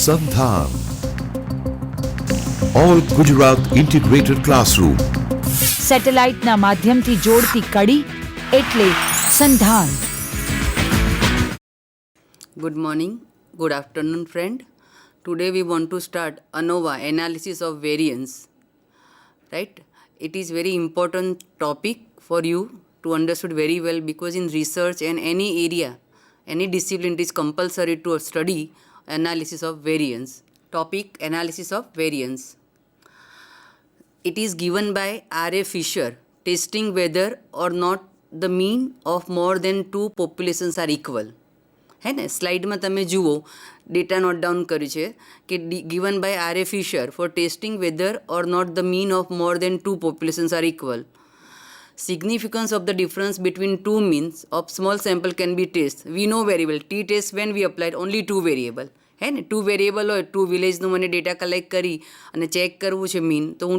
Sandhan. All Gujarat Integrated Classroom. સેટેલાઇટના માધ્યમથી જોડતી કડી એટલે સંધાન. Good morning, good afternoon, friend. Today we want to start ANOVA, analysis of variance. Right? It is very important topic for you to understood very well, because in research and any area, any discipline, it is compulsory to study analysis of variance. Topic: analysis of variance. It is given by R.A. Fisher, testing whether or not the mean of more than two populations are equal. है ने સ્લાઇડમાં તમે જુઓ, data not down કર્યું છે કે given by R.A. Fisher for testing whether or not the mean of more than two populations are equal. Significance of the difference between two means of small sample can be tested. We know very well t-test when we applied only two variable. હે ને two variable હોય, two વિલેજનું મને data collect કરી અને check કરવું છે mean, તો હું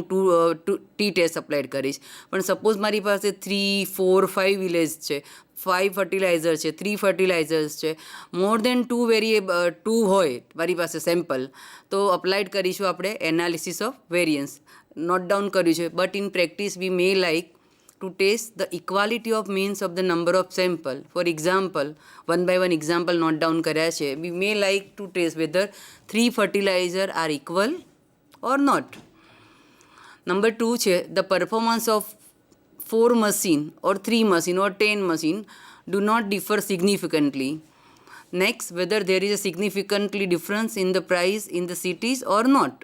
ટી ટેસ્ટ અપ્લાઇડ કરીશ. પણ સપોઝ મારી પાસે 3, 4, 5 વિલેજ છે, 5 ફર્ટિલાઇઝર છે, 3 ફર્ટિલાઇઝર્સ છે, મોર દેન ટુ હોય મારી પાસે સેમ્પલ, તો અપ્લાઇડ કરીશું આપણે analysis of variance. Note down કર્યું છે. But in practice we may like to test the equality of means of the number of sample. For example, one by one example note down કર્યા છે. We may like to test whether 3 fertilizer are equal or not. Number 2 છે, the performance of 4 machine or 3 machine or 10 machine do not differ significantly. Next, whether there is a significantly difference in the price in the cities or not.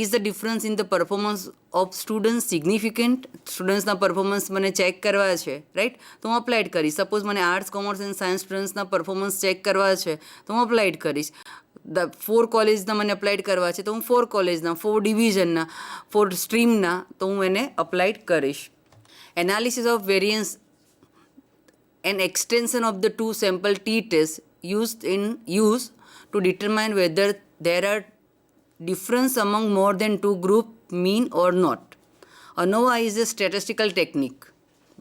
Is the difference in the performance of students significant? સ્ટુડન્ટ્સના performance મને check કરવા છે, right, તો હું applied કરીશ. Suppose મને arts, commerce and science સ્ટુડન્ટ્સના performance check કરવા છે, તો હું અપ્લાઇડ કરીશ. 4 કોલેજના મને અપ્લાઇડ કરવા છે, તો હું 4 કોલેજના, 4 ડિવિઝનના, 4 સ્ટ્રીમના, તો હું એને અપ્લાઇડ કરીશ. Analysis of variance and extension of the two sample T test use to determine whether there are difference among more than two group mean or not. ANOVA is a statistical technique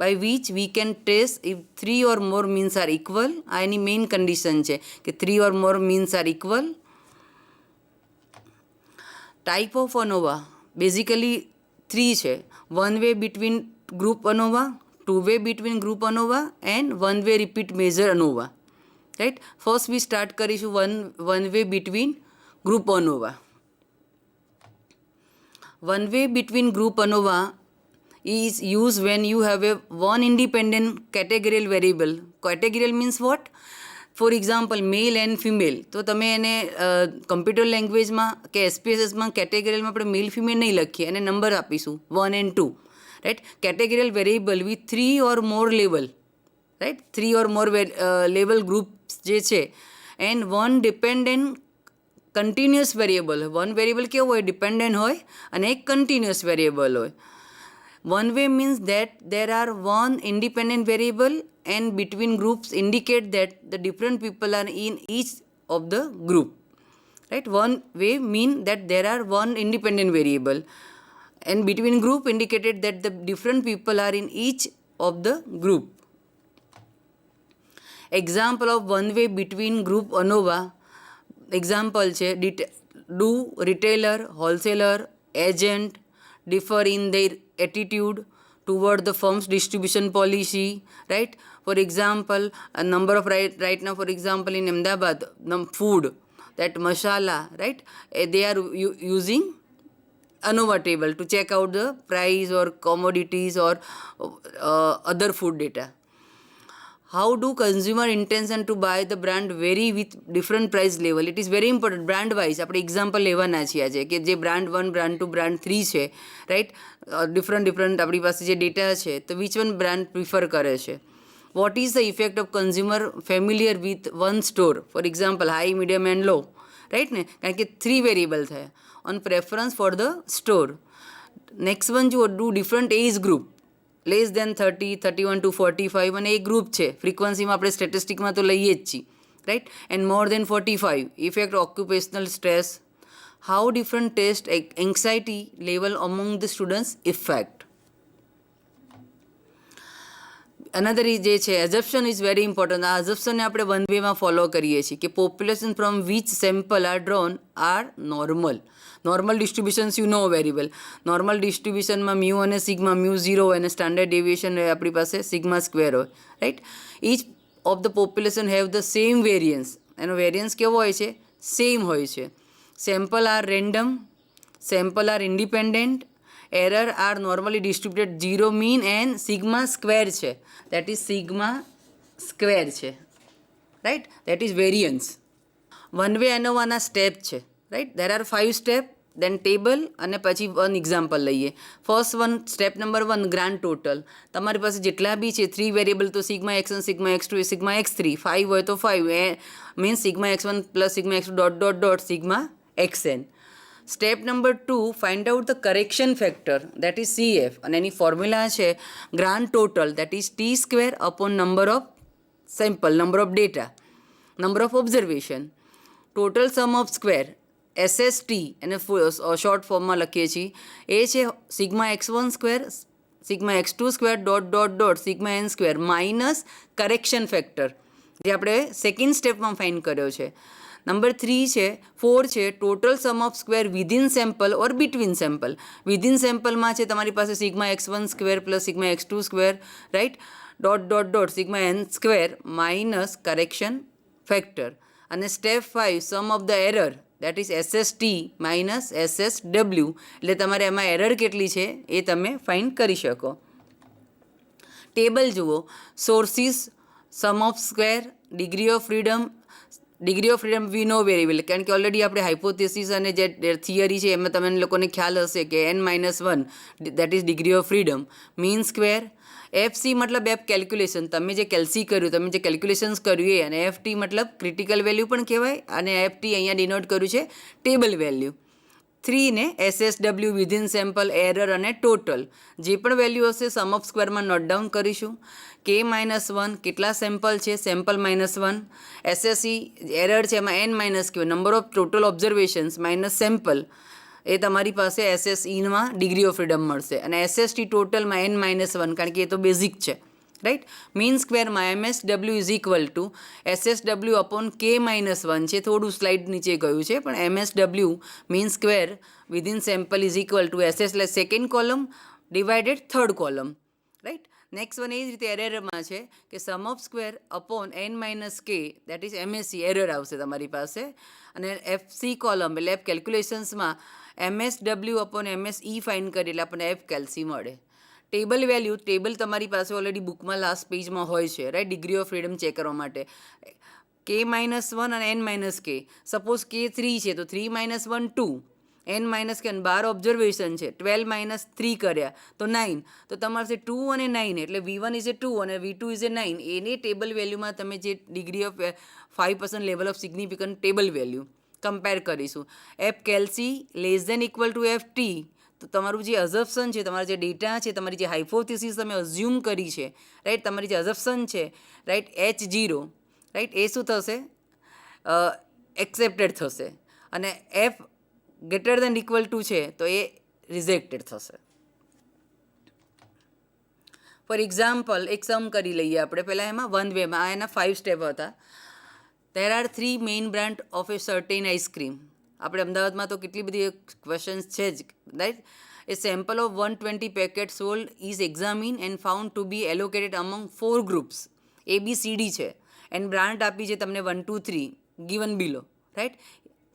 by which we can test if 3 or more means are equal. આ એની main condition છે કે 3 or more means are equal. Type of ANOVA basically 3 છે. One way between group ANOVA, two way between group ANOVA and one way repeat measure ANOVA. Right? First we start કરીશું one way between group ANOVA. One way between group ANOVA is used when you have a one independent categorical variable. Categorical means what? For example, male and female. તો તમે એને computer લેંગ્વેજમાં કે એસપીએસએસમાં કેટેગરીમાં આપણે male female નહીં લખીએ, એને નંબર આપીશું 1 and 2. Right? Categorical variable with 3 or more level, right, 3 or more level groups જે છે, and one dependent continuous variable હોય. વન વેરિયેબલ કેવું હોય? ડિપેન્ડન્ટ હોય, અને એક કન્ટિન્યુઅસ વેરિયેબલ હોય. One way means that there are one independent variable and between groups indicate that the different people are in each of the group. Right? One way mean that there are one independent variable and between group indicated that the different people are in each of the group. Example of one way between group ANOVA example છે, do retailer, wholesaler, agent differ in their attitude toward the firm's distribution policy, right? For example, a number of right now, for example, in Ahmedabad, food, that masala, right? They are using ANOVA table to check out the price or commodities or other food data. How do consumer intention to buy the brand vary with different price level? It is very important. Brand wise આપણે example લેવાના છીએ આજે, કે જે brand 1, brand 2, brand 3 છે, right, different આપણી પાસે જે ડેટા છે, તો વિચ વન બ્રાન્ડ પ્રિફર કરે છે. What is the effect of consumer familiar with one store? For example high, medium and low, right ને, કારણ કે 3 વેરિયેબલ થયા. On preference for the store. Next one જુઓ, do different age group, less than 30, 31 to 45, અને એક group છે, ફ્રિકવન્સીમાં આપણે સ્ટેટિસ્ટિકમાં તો લઈએ જ છીએ, right, and more than 45, effect occupational stress. How different test anxiety level among the students effect. Another જે છે એઝપ્શન ઇઝ વેરી ઇમ્પોર્ટન્ટ. આ એઝપ્શનને આપણે વન વેમાં ફોલો કરીએ છીએ કે population from which sample are drawn are normal. Normal distributions you know very well. Normal ડિસ્ટ્રીબ્યુશનમાં mu અને sigma, mu 0 હોય અને સ્ટાન્ડર્ડ ડેવિએશન આપણી પાસે સિગ્મા સ્ક્વેર હોય, right. Each of the population have the same variance. એનો variance કેવો હોય છે? સેમ હોય છે. Sample are random, sample are independent, error are normally distributed, 0 mean and sigma square છે, that is sigma square છે, right, that is variance. One way ANOVA step છે, right. There are 5 step, then table અને પછી one example લઈએ. First one, step number 1, grand total. તમારી પાસે જેટલા બી છે 3 વેરિયેબલ તો sigma x1, sigma x2, sigma x3, 5 હોય તો 5 means sigma x1 plus sigma x2 dot dot dot sigma xn. Step number 2, find out the correction factor, that is CF, અને એની formula છે grand total, that is T square upon number of sample, number of data, number of observation. Total sum of square SST એને short ફોર્મમાં લખીએ છીએ, એ છે sigma x1 square, sigma x2 square dot dot dot sigma n square minus correction factor, જે આપણે second સ્ટેપમાં find કર્યો છે. નંબર 4 છે total sum of square within sample or between sample. Within સેમ્પલમાં છે તમારી પાસે sigma x1 square plus sigma x2 square, right, dot dot dot sigma n square minus correction factor. અને step 5, sum of the error, that is SST minus SSW, એટલે તમારે એમાં error કેટલી છે એ તમે ફાઇન્ડ કરી શકો. ટેબલ જુઓ, sources, sum of square, degree of freedom. Degree of freedom we know very well, કારણ કે ઓલરેડી આપણે હાઇપોથેસિસ અને જે થિયરી છે એમાં તમને લોકોને ખ્યાલ હશે કે n-1 that is degree of freedom. Mean square, FC મતલબ એપ કેલ્ક્યુલેશન, તમે જે કેલ્સી કર્યું, તમે જે કેલ્ક્યુલેશન્સ કર્યું એ, અને FT મતલબ ક્રિટિકલ વેલ્યુ પણ કહેવાય, અને FT અહીંયા ડિનોટ કર્યું છે ટેબલ વેલ્યુ. 3 ને SSW વિધિન સેમ્પલ, એરર અને ટોટલ. જે પણ વેલ્યુ હશે સમ ઓફ સ્ક્વેરમાં નોટ ડાઉન કરીશું. K-1 કેટલા સેમ્પલ છે, સેમ્પલ -1. SSE એરર છે એમાં n-q, number of total observations minus sample, એ તમારી પાસે SSEમાં ડિગ્રી ઓફ ફ્રીડમ મળશે. અને SST ટોટલમાં n-1, કારણ કે એ તો બેઝિક છે, રાઈટ. મીન સ્ક્વેરમાં MSW is equal to SSW upon K-1 છે, થોડું સ્લાઇડ નીચે ગયું છે, પણ MSW mean square within sample is equal to SS એટલે second column divided third column, right. Next one એ જ રીતે એરરમાં છે કે sum of square upon n-k, that is MSE, error આવશે તમારી પાસે. અને FC કોલમ એટલે એફ કેલ્ક્યુલેશન્સમાં MSW અપોન MSE ફાઇન્ડ કરી એટલે આપણને એફ કેલ્સી મળે. ટેબલ વેલ્યુ, ટેબલ તમારી પાસે ઓલરેડી બુકમાં લાસ્ટ પેજમાં હોય છે, right, degree of freedom check કરવા માટે. K-1 અને n-k. સપોઝ K3 છે તો 3-1 2, n-k અને 12 ઓબ્ઝર્વેશન છે, 12 - 3 કર્યા તો 9, તો તમારે 2 અને 9 એટલે V1 ઇઝ એ 2 અને V2 is A 9, any table વેલ્યુમાં તમે જે degree of 5% level of significant table value compare કરીશું. F calc less than equal to FT, તો તમારું જે અઝપ્શન છે, તમારા જે ડેટા છે, તમારી જે હાઇપોથેસિસ તમે અઝ્યુમ કરી છે, રાઈટ, તમારી જે અઝપ્શન છે, રાઈટ, H0, રાઈટ, એ શું થશે, એક્સેપ્ટેડ થશે. અને F greater than equal two છે તો એ રિજેક્ટેડ થશે. ફોર એક્ઝામ્પલ એક સમ કરી લઈએ આપણે પહેલાં, એમાં વન વેમાં. આ એના 5 સ્ટેપ હતા. There are 3 main brand of a certain ice cream. આપણે અમદાવાદમાં તો કેટલી બધી ક્વેશ્ચન્સ છે જ, right. A sample of 120 packets sold is examined and found to be allocated among 4 groups. ABCD છે, એન્ડ બ્રાન્ડ આપી છે તમને 1 2 3 given below, રાઈટ.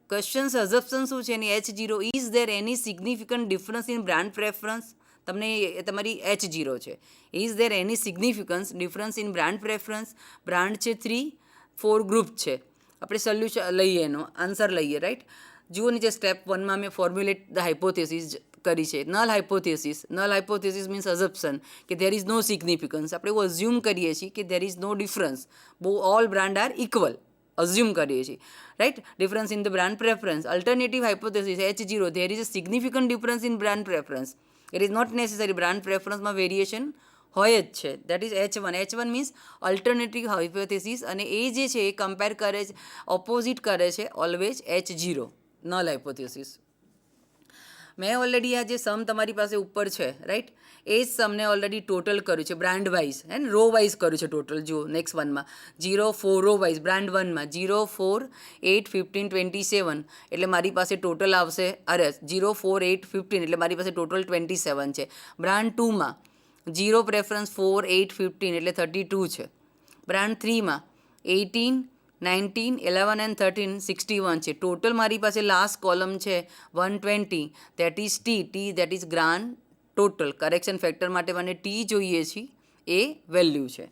ક્વેશ્ચન્સ અઝપ્શન શું છે એની H0. Is there any significant difference in brand preference, તમને તમારી H0 છે. Is there any significance difference in brand preference. Brand છે 3, 4 ગ્રુપ છે. આપણે સોલ્યુશન લઈએ, એનો આન્સર લઈએ, રાઈટ. જુઓ નીચે સ્ટેપ 1માં મેં ફોર્મ્યુલેટ ધ હાઇપોથેસિસ કરી છે. નલ હાઇપોથેસિસ મીન્સ અઝપ્શન કે ધેર ઇઝ નો સિગ્નિફિકન્સ. આપણે એવું અઝ્યુમ કરીએ છીએ કે there is no difference, all brand are equal assume કરીએ છીએ, right. Difference in the brand preference. Alternative hypothesis H0, there is a significant difference in brand preference. It is not necessary, brand પ્રેફરન્સમાં variation હોય જ છે, that is H1 means alternative hypothesis, અને એ જે છે એ કમ્પેર કરે છે, ઓપોઝિટ કરે છે ઓલવેઝ H0, નલ હાઇપોથેસિસ. મેં ઓલરેડી આ જે સમ તમારી પાસે ઉપર છે રાઈટ, એ જ સમને ઓલરેડી ટોટલ કર્યું છે બ્રાન્ડ વાઇઝ, હે ને, રો વાઇઝ કર્યું છે ટોટલ. જુઓ નેક્સ્ટ વનમાં 0 4 રો વાઇઝ બ્રાન્ડ 1માં 0 4 8 15 27, એટલે મારી પાસે ટોટલ આવશે, અરે 0 4 8 15 એટલે મારી પાસે ટોટલ 27 છે. બ્રાન્ડ 2માં 0 પ્રેફરન્સ 4 8 15 એટલે 32 છે. બ્રાન્ડ 3માં 18 19 11 એન્ડ 13 61 છે. ટોટલ મારી પાસે લાસ્ટ કોલમ છે 120, that is T that is grand total. Correction factor માટે મને ટી જોઈએ છે, એ વેલ્યુ છે.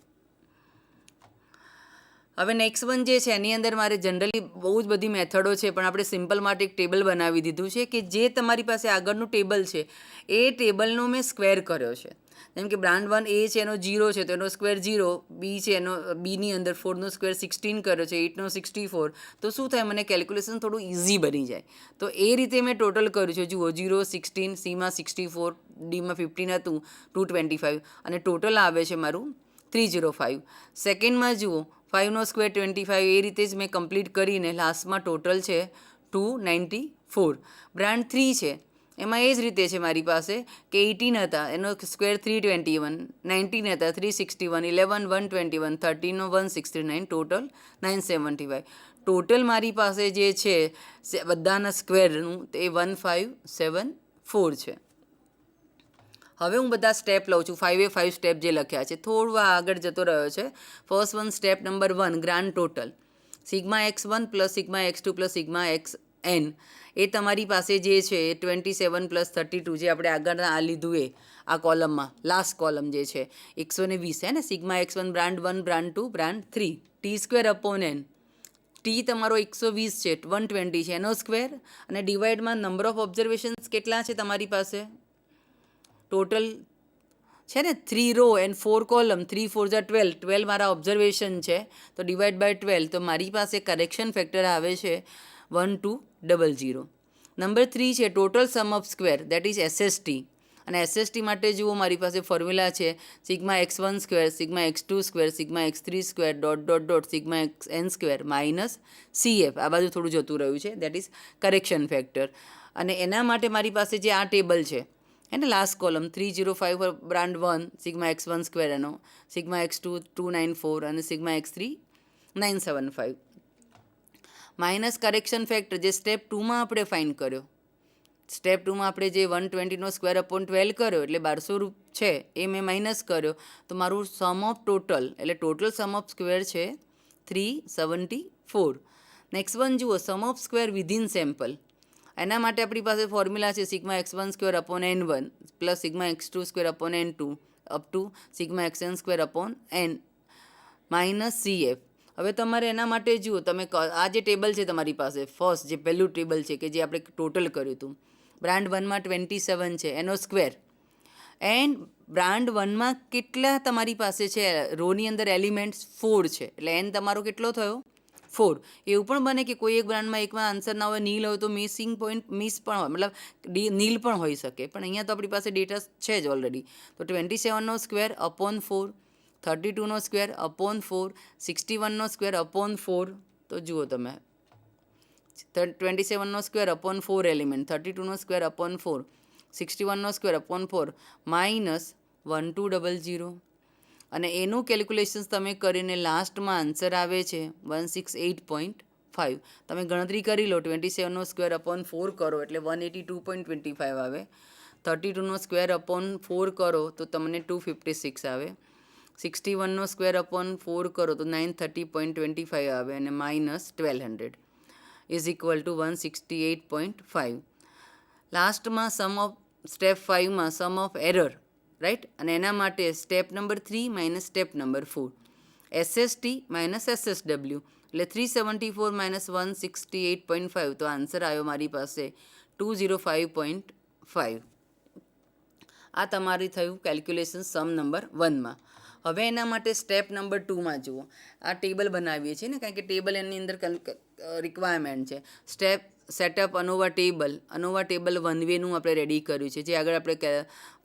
હવે નેક્સ્ટ વન જે છે એની અંદર મારે જનરલી બહુ જ બધી મેથડો છે, પણ આપણે સિમ્પલ માટે એક ટેબલ બનાવી દીધું છે કે જે તમારી પાસે આગળનું ટેબલ છે એ ટેબલનો મેં સ્ક્વેર કર્યો છે. જેમ કે બ્રાન્ડ 1 એ છે એનો 0 છે તો એનો સ્ક્વેર 0, બી છે એનો બીની અંદર 4નો સ્ક્વેર 16 કર્યો છે, 8નો 64, તો શું થાય મને કેલ્ક્યુલેશન થોડું ઇઝી બની જાય. તો એ રીતે મેં ટોટલ કર્યું છે. જુઓ 0 16, સીમાં 64, ડીમાં 15 હતું 225 અને ટોટલ આવે છે મારું 305. સેકન્ડમાં જુઓ 5નો સ્ક્વેર 25, એ રીતે જ મેં કમ્પ્લીટ કરીને લાસ્ટમાં ટોટલ છે 294. બ્રાન્ડ 3 છે એમાં એ જ રીતે છે મારી પાસે કે 18 હતા એનો સ્ક્વેર 321, 19 હતા 361, 11 121, 13નો 169, ટોટલ 975. ટોટલ મારી પાસે જે છે બધાના સ્ક્વેરનું તે 1574 છે. હવે હું બધા સ્ટેપ લઉં છું, 5 એ 5 સ્ટેપ જે લખ્યા છે, થોડું આગળ જતો રહ્યો છે. First one step number 1 grand total sigma x1 plus sigma x2 plus sigma xn, એ તમારી પાસે જે છે 27 પ્લસ 32 જે આપણે આગળ આ લીધું એ આ કોલમમાં લાસ્ટ કોલમ જે છે 120 છે ને. Sigma x1 brand 1 brand 2 brand 3 T square upon N, T તમારો 120 છે 120 છે એનો સ્ક્વેર, અને ડિવાઈડમાં નંબર ઓફ ઓબ્ઝર્વેશન્સ કેટલા છે તમારી પાસે ટોટલ છે ને 3 રો એન્ડ 4 કોલમ, 3 4 જા 12, 12 મારા ઓબ્ઝર્વેશન છે તો ડિવાઈડ બાય 12, તો મારી પાસે કરેક્શન ફેક્ટર આવે છે 1200. નંબર 3 છે total sum of square that is SST, અને એસએસટી માટે જુઓ મારી પાસે ફોર્મ્યુલા છે sigma x1 square sigma x2 square sigma x3 square dot dot dot sigma xn square minus CF, આ બાજુ થોડું જતું રહ્યું છે દેટ ઇઝ કરેક્શન ફેક્ટર. અને એના માટે મારી પાસે જે આ ટેબલ છે એને last column 305 for brand 1 sigma x1 square એનો, સિગ્મા x2 294 અને sigma x3 975 minus correction factor જે સ્ટેપ 2માં આપણે ફાઇન્ડ કર્યો. સ્ટેપ 2માં આપણે જે 120નો સ્ક્વેર અપોન 12 કર્યો એટલે 1200 છે એ મેં માઇનસ કર્યો, તો મારું સમ ઓફ ટોટલ એટલે ટોટલ સમ ઓફ સ્ક્વેર છે 374. નેક્સ્ટ વન જુઓ સમ ઓફ સ્ક્વેર વિધિન સેમ્પલ, એના માટે આપણી પાસે ફોર્મ્યુલા છે sigma x1 square upon n1 plus sigma x2 square upon n2 up to sigma xn square upon n minus CF. હવે તમારે એના માટે જુઓ તમે આ જે ટેબલ છે તમારી પાસે ફર્સ્ટ જે પહેલું ટેબલ છે કે જે આપણે ટોટલ કર્યું હતું, બ્રાન્ડ 1માં 27 છે એનો સ્ક્વેર, એન્ડ બ્રાન્ડ 1માં કેટલા તમારી પાસે છે રોની અંદર એલિમેન્ટ્સ 4 છે એટલે n તમારો કેટલો થયો 4. એવું પણ બને કે કોઈ એક બ્રાન્ડમાં એકમાં આન્સર ના હોય, નીલ હોય તો મિસિંગ પોઈન્ટ મિસ પણ હોય, મતલબ નીલ પણ હોઈ શકે, પણ અહીંયા તો આપણી પાસે ડેટા છે જ ઓલરેડી. તો 27નો સ્ક્વેર અપોન 4, 32નો સ્ક્વેર અપોન 4, 61નો સ્ક્વેર અપોન 4, તો જુઓ તમે 27નો સ્ક્વેર અપોન 4 એલિમેન્ટ, 32નો સ્ક્વેર અપોન 4, 61નો સ્ક્વેર અપોન 4 માઇનસ 1200, અને એનું કેલ્ક્યુલેશન્સ તમે કરીને લાસ્ટમાં આન્સર આવે છે 168.5. તમે ગણતરી કરી લો 27નો સ્ક્વેર અપોન 4 કરો એટલે 182.25 આવે, 32નો સ્ક્વેર અપોન 4 કરો તો તમને 256 આવે, 61નો સ્ક્વેર અપોન 4 કરો તો 930.25 આવે, અને માઇનસ 1200 ઇઝ ઇક્વલ ટુ 168.5. લાસ્ટમાં સમ ઓફ સ્ટેપ 5માં સમ ઓફ એરર રાઈટ, અને એના માટે step number 3 minus step number 4 SST minus SSW એટલે 374 માઇનસ 168.5, તો આન્સર આવ્યો મારી પાસે 205.5. આ તમારી થયું કેલ્ક્યુલેશન સમ નંબર 1માં. હવે એના માટે સ્ટેપ નંબર 2માં જુઓ, આ ટેબલ બનાવીએ છીએ ને કારણ કે ટેબલ એની અંદર રિક્વાયરમેન્ટ છે. સ્ટેપ સેટઅપ અનોવા ટેબલ 1વેનું આપણે રેડી કર્યું છે, જે આગળ આપણે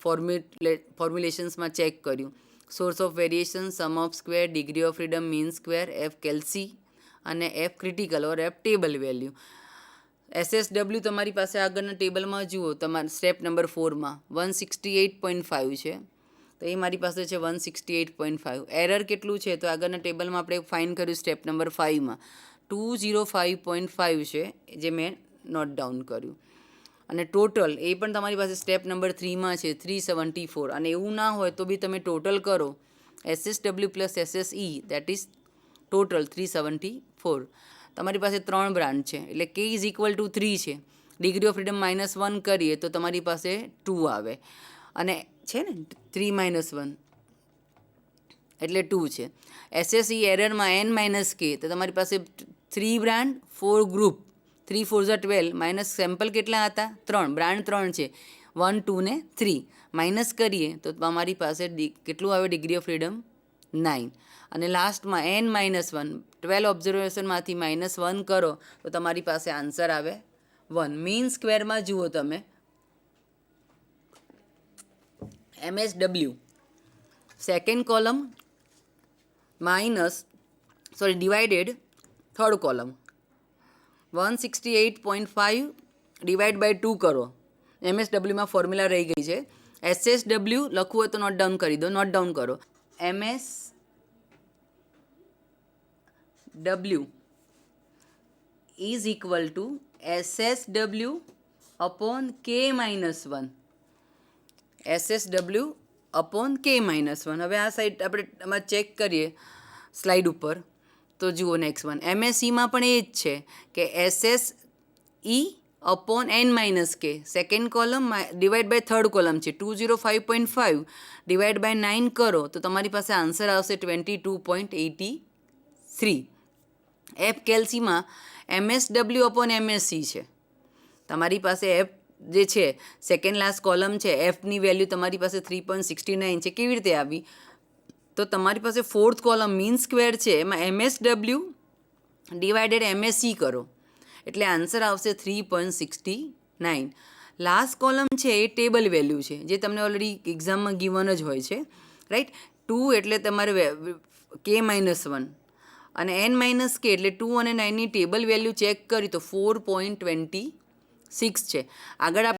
ફોર્મ્યુલેશન્સમાં ચેક કર્યું. Source of variation, sum of square, degree of freedom, mean square, F calc અને F critical or F table value. SSW તમારી પાસે આગળના ટેબલમાં જુઓ, તમારા સ્ટેપ નંબર 4માં 168.5 છે, તો એ મારી પાસે છે 168.5. એરર કેટલું છે તો આગળના ટેબલમાં આપણે ફાઇન્ડ કર્યું સ્ટેપ નંબર 5માં 205.5 છે, જે મેં નોટ ડાઉન કર્યું. અને ટોટલ એ પણ તમારી પાસે સ્ટેપ નંબર 3માં છે 374. અને એવું ના હોય તો બી તમે ટોટલ કરો SSW plus SSE, that is total 374. તમારી પાસે 3 બ્રાન્ચ છે એટલે K ઇઝ ઇક્વલ ટુ 3 છે. ડિગ્રી ઓફ ફ્રીડમ -1 કરીએ તો તમારી પાસે 2 આવે, અને છે ને 3 - 1 એટલે 2 છે. SSE એરરમાં n - K, તો તમારી પાસે 3 brand 4 group, 3 4 Jha 12 minus sample કેટલા હતા 3, બ્રાન્ડ 3 છે, 1 2 ને 3 માઇનસ કરીએ તો તમારી પાસે કેટલું આવે ડિગ્રી ઓફ ફ્રીડમ 9. અને લાસ્ટમાં n - 1, 12 ઓબ્ઝર્વેશનમાંથી -1 કરો તો તમારી પાસે આન્સર આવે 1. મીન સ્ક્વેરમાં જુઓ તમે MSW second column divided third column 168.5 divide by 2 કરો. MSWમાં ફોર્મ્યુલા રહી ગઈ છે. SSW લખવું હોય તો નોટ ડાઉન કરી દો, નોટ ડાઉન કરો. MSW is equal to SSW upon K - 1. SSW upon K - 1. હવે આ સાઈડ આપણે આમાં ચેક કરીએ સ્લાઇડ ઉપર તો જુઓ નેક્સ્ટ વન. MSEમાં પણ એ જ છે કે SSE upon n - K, second column divide by third column છે, 205.5 ડિવાઈડ બાય 9 કરો તો તમારી પાસે આન્સર આવશે 22.83. F કેલ્સીમાં MSW અપોન MSE છે. તમારી પાસે F જે છે સેકન્ડ લાસ્ટ કોલમ છે, એફની વેલ્યુ તમારી પાસે 3.69 છે. કેવી રીતે આવી તો તમારી પાસે ફોર્થ કોલમ મીન સ્ક્વેર છે, એમાં MSW ડિવાઇડેડ MSE કરો એટલે આન્સર આવશે 3.69. લાસ્ટ કોલમ છે એ ટેબલ વેલ્યુ છે, જે તમને ઓલરેડી એક્ઝામમાં ગિવન જ હોય છે, રાઈટ. 2 એટલે તમારે K - 1 અને n - K એટલે 2 અને 9ની ટેબલ વેલ્યુ ચેક કરી તો 4.26 છે. આગળ